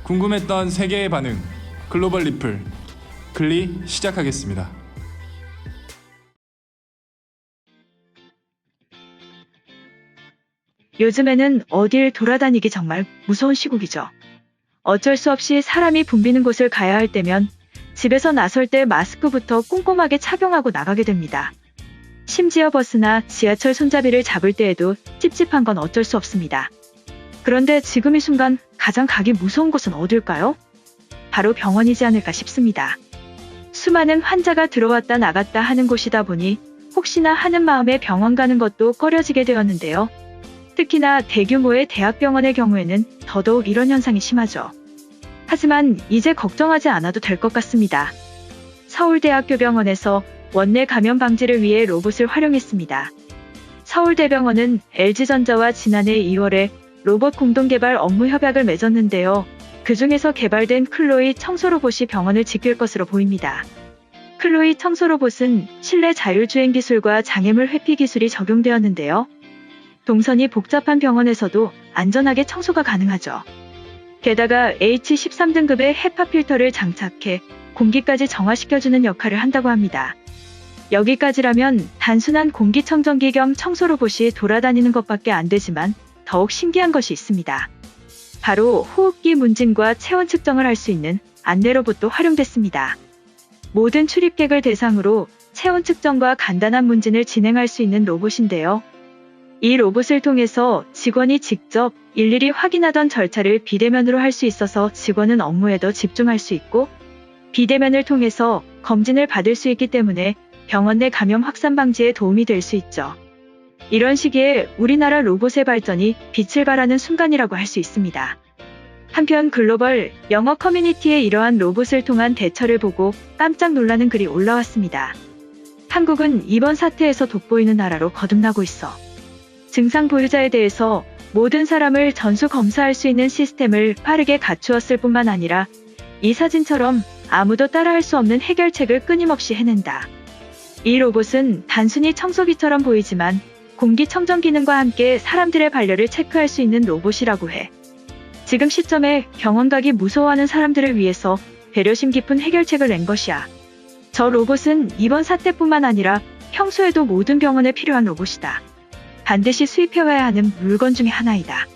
궁금했던 세계의 반응, 글로벌 리플, 글리 시작하겠습니다. 요즘에는 어딜 돌아다니기 정말 무서운 시국이죠. 어쩔 수 없이 사람이 붐비는 곳을 가야 할 때면 집에서 나설 때 마스크부터 꼼꼼하게 착용하고 나가게 됩니다. 심지어 버스나 지하철 손잡이를 잡을 때에도 찝찝한 건 어쩔 수 없습니다. 그런데 지금 이 순간 가장 가기 무서운 곳은 어딜까요? 바로 병원이지 않을까 싶습니다. 수많은 환자가 들어왔다 나갔다 하는 곳이다 보니 혹시나 하는 마음에 병원 가는 것도 꺼려지게 되었는데요. 특히나 대규모의 대학병원의 경우에는 더더욱 이런 현상이 심하죠. 하지만 이제 걱정하지 않아도 될 것 같습니다. 서울대학교 병원에서 원내 감염 방지를 위해 로봇을 활용했습니다. 서울대병원은 LG전자와 지난해 2월에 로봇 공동개발 업무 협약을 맺었는데요. 그 중에서 개발된 클로이 청소로봇이 병원을 지킬 것으로 보입니다. 클로이 청소로봇은 실내 자율주행 기술과 장애물 회피 기술이 적용되었는데요. 동선이 복잡한 병원에서도 안전하게 청소가 가능하죠. 게다가 H13등급의 헤파 필터를 장착해 공기까지 정화시켜주는 역할을 한다고 합니다. 여기까지라면 단순한 공기청정기 겸 청소로봇이 돌아다니는 것밖에 안 되지만 더욱 신기한 것이 있습니다. 바로 호흡기 문진과 체온 측정을 할 수 있는 안내 로봇도 활용됐습니다. 모든 출입객을 대상으로 체온 측정과 간단한 문진을 진행할 수 있는 로봇인데요. 이 로봇을 통해서 직원이 직접 일일이 확인하던 절차를 비대면으로 할 수 있어서 직원은 업무에 더 집중할 수 있고, 비대면을 통해서 검진을 받을 수 있기 때문에 병원 내 감염 확산 방지에 도움이 될 수 있죠. 이런 시기에 우리나라 로봇의 발전이 빛을 발하는 순간이라고 할 수 있습니다. 한편 글로벌 영어 커뮤니티에 이러한 로봇을 통한 대처를 보고 깜짝 놀라는 글이 올라왔습니다. 한국은 이번 사태에서 돋보이는 나라로 거듭나고 있어. 증상 보유자에 대해서 모든 사람을 전수 검사할 수 있는 시스템을 빠르게 갖추었을 뿐만 아니라 이 사진처럼 아무도 따라할 수 없는 해결책을 끊임없이 해낸다. 이 로봇은 단순히 청소기처럼 보이지만 공기청정 기능과 함께 사람들의 발열을 체크할 수 있는 로봇이라고 해. 지금 시점에 병원 가기 무서워하는 사람들을 위해서 배려심 깊은 해결책을 낸 것이야. 저 로봇은 이번 사태뿐만 아니라 평소에도 모든 병원에 필요한 로봇이다. 반드시 수입해와야 하는 물건 중에 하나이다.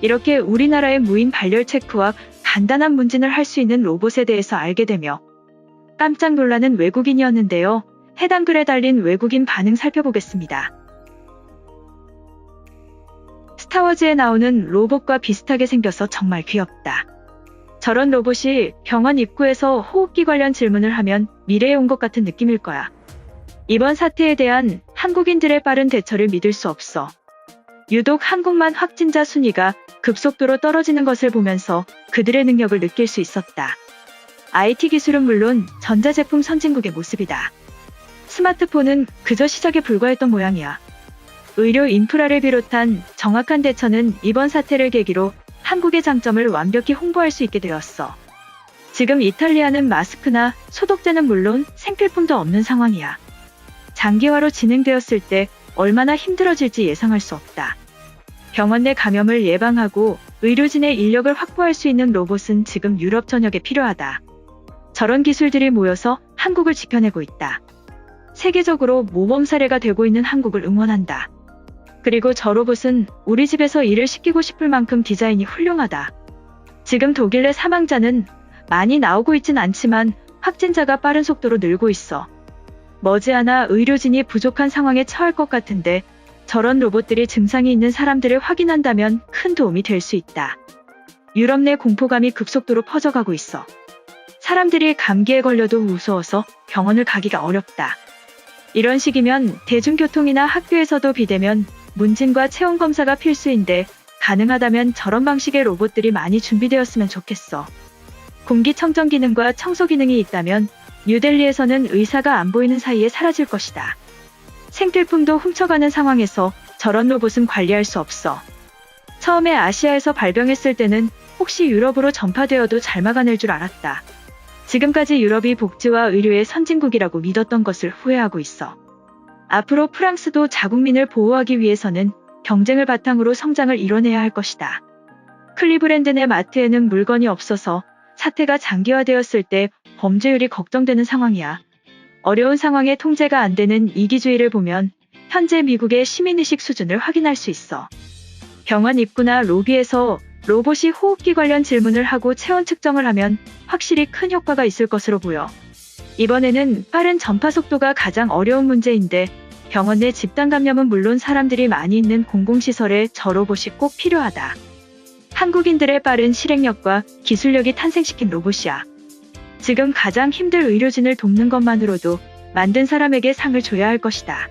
이렇게 우리나라의 무인 발열 체크와 간단한 문진을 할 수 있는 로봇에 대해서 알게 되며 깜짝 놀라는 외국인이었는데요. 해당 글에 달린 외국인 반응 살펴보겠습니다. 스타워즈에 나오는 로봇과 비슷하게 생겨서 정말 귀엽다. 저런 로봇이 병원 입구에서 호흡기 관련 질문을 하면 미래에 온 것 같은 느낌일 거야. 이번 사태에 대한 한국인들의 빠른 대처를 믿을 수 없어. 유독 한국만 확진자 순위가 급속도로 떨어지는 것을 보면서 그들의 능력을 느낄 수 있었다. IT 기술은 물론 전자제품 선진국의 모습이다. 스마트폰은 그저 시작에 불과했던 모양이야. 의료 인프라를 비롯한 정확한 대처는 이번 사태를 계기로 한국의 장점을 완벽히 홍보할 수 있게 되었어. 지금 이탈리아는 마스크나 소독제는 물론 생필품도 없는 상황이야. 장기화로 진행되었을 때 얼마나 힘들어질지 예상할 수 없다. 병원 내 감염을 예방하고 의료진의 인력을 확보할 수 있는 로봇은 지금 유럽 전역에 필요하다. 저런 기술들이 모여서 한국을 지켜내고 있다. 세계적으로 모범 사례가 되고 있는 한국을 응원한다. 그리고 저 로봇은 우리 집에서 일을 시키고 싶을 만큼 디자인이 훌륭하다. 지금 독일 내 사망자는 많이 나오고 있진 않지만 확진자가 빠른 속도로 늘고 있어. 머지않아 의료진이 부족한 상황에 처할 것 같은데 저런 로봇들이 증상이 있는 사람들을 확인한다면 큰 도움이 될 수 있다. 유럽 내 공포감이 급속도로 퍼져가고 있어. 사람들이 감기에 걸려도 무서워서 병원을 가기가 어렵다. 이런 시기면 대중교통이나 학교에서도 비대면 문진과 체온 검사가 필수인데 가능하다면 저런 방식의 로봇들이 많이 준비되었으면 좋겠어. 공기청정 기능과 청소 기능이 있다면 뉴델리에서는 의사가 안 보이는 사이에 사라질 것이다. 생필품도 훔쳐가는 상황에서 저런 로봇은 관리할 수 없어. 처음에 아시아에서 발병했을 때는 혹시 유럽으로 전파되어도 잘 막아낼 줄 알았다. 지금까지 유럽이 복지와 의료의 선진국이라고 믿었던 것을 후회하고 있어. 앞으로 프랑스도 자국민을 보호하기 위해서는 경쟁을 바탕으로 성장을 이뤄내야 할 것이다. 클리브랜드 내 마트에는 물건이 없어서 사태가 장기화되었을 때 범죄율이 걱정되는 상황이야. 어려운 상황에 통제가 안 되는 이기주의를 보면 현재 미국의 시민의식 수준을 확인할 수 있어. 병원 입구나 로비에서 로봇이 호흡기 관련 질문을 하고 체온 측정을 하면 확실히 큰 효과가 있을 것으로 보여. 이번에는 빠른 전파 속도가 가장 어려운 문제인데 병원 내 집단 감염은 물론 사람들이 많이 있는 공공시설에 저 로봇이 꼭 필요하다. 한국인들의 빠른 실행력과 기술력이 탄생시킨 로봇이야. 지금 가장 힘들 의료진을 돕는 것만으로도 만든 사람에게 상을 줘야 할 것이다.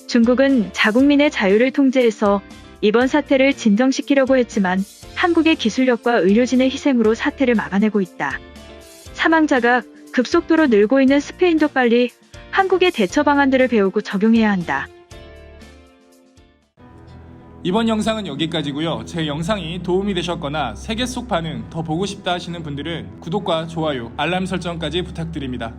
중국은 자국민의 자유를 통제해서 이번 사태를 진정시키려고 했지만 한국의 기술력과 의료진의 희생으로 사태를 막아내고 있다. 사망자가 급속도로 늘고 있는 스페인도 빨리 한국의 대처 방안들을 배우고 적용해야 한다. 이번 영상은 여기까지고요. 제 영상이 도움이 되셨거나 세계 속 반응 더 보고 싶다 하시는 분들은 구독과 좋아요, 알람 설정까지 부탁드립니다.